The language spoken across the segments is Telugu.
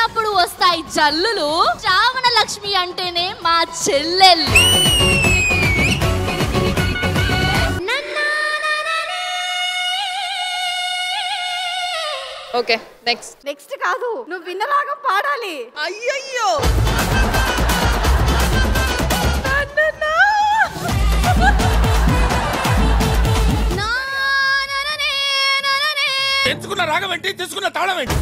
వచ్చినప్పుడు వస్తాయి జల్లులు. శ్రావణ లక్ష్మి అంటేనే మా చెల్లెళ్ళు. ఓకే నెక్స్ట్ కాదు, నువ్వు విన్నలాగా పాడాలి. అయ్యయ్యో తెచ్చుకున్న రాగం ఏంటి, తెచ్చుకున్న తాళం ఏంటి?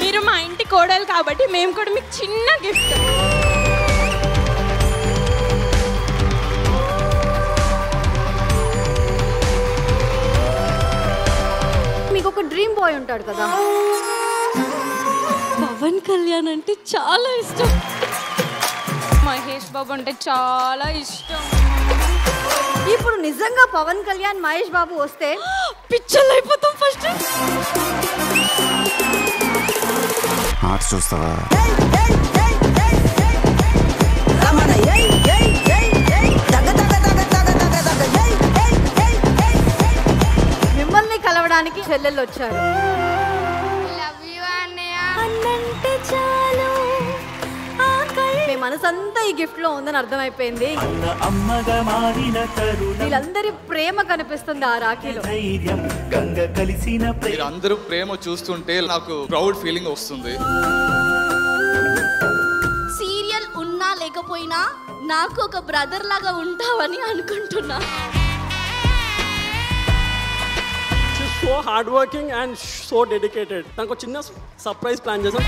మీరు మా ఇంటి కోడలు కాబట్టి మేము కూడా మీకు చిన్న గిఫ్ట్. మీకు ఒక డ్రీమ్ బాయ్ ఉంటాడు కదా, పవన్ కళ్యాణ్ అంటే చాలా ఇష్టం, మహేష్ బాబు అంటే చాలా ఇష్టం. ఇప్పుడు నిజంగా పవన్ కళ్యాణ్ మహేష్ బాబు వస్తే పిచ్చలు అయిపోతాం. ఫస్ట్ ఆర్ట్స్ చూస్తావా? మిమ్మల్ని కలవడానికి చెల్లెళ్ళు వచ్చారు. మీ మనసంతా ఈ గిఫ్ట్ లో ఉందని అర్థమైపోయింది. వీళ్ళందరి ప్రేమ కనిపిస్తుంది ఆ రాఖీలో. అందరూ ప్రేమ చూస్తుంటే నాకు ప్రౌడ్ ఫీలింగ్ వస్తుంది. సీరియల్ ఉన్నా లేకపోయినా నాకు ఒక బ్రదర్ లాగా ఉంటావని అనుకుంటున్నా. So hard working and so dedicated. తనకు చిన్న సర్ప్రైజ్ ప్లాన్ చేసాం.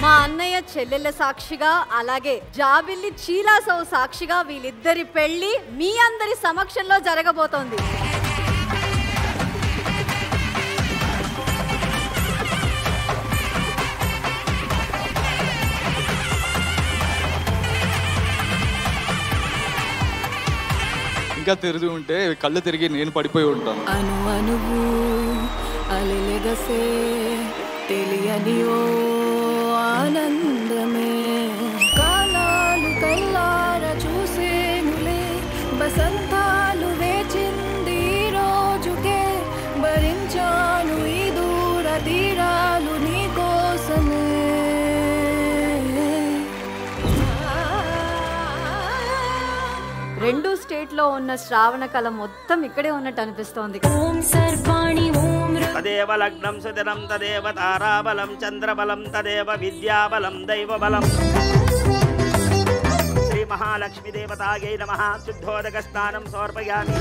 మా అన్నయ్య చెల్లెళ్ళ సాక్షిగా, అలాగే జాబిల్లి చీలాసౌ సాక్షిగా వీళ్ళిద్దరి పెళ్లి మీ అందరి సమక్షంలో జరగబోతోంది. ఇంకా తిరిగి ఉంటే కళ్ళు తిరిగి నేను పడిపోయి ఉంటాను. అను అనువు అలెలెగసే తెలియని ఓ ఆనందమే కాలాలు కల్లార చూసేనులే బసంతాలు వేచింది రోజుకే భరించాను ఈ దూర తీరాలు నీ కోసమే. రెండు స్టేట్ లో ఉన్న శ్రావణ కళ మొత్తం ఇక్కడే ఉన్నట్టు అనిపిస్తోంది. ఓం సర్వాణి ఓం తదేవ లగ్నం సుదినం తదేవ తారాబలం చంద్రబలం తదేవ విద్యాబలం దైవబలం. శ్రీ మహాలక్ష్మి దేవతాయై నమః. శుద్ధోదక స్నానం సమర్పయామి.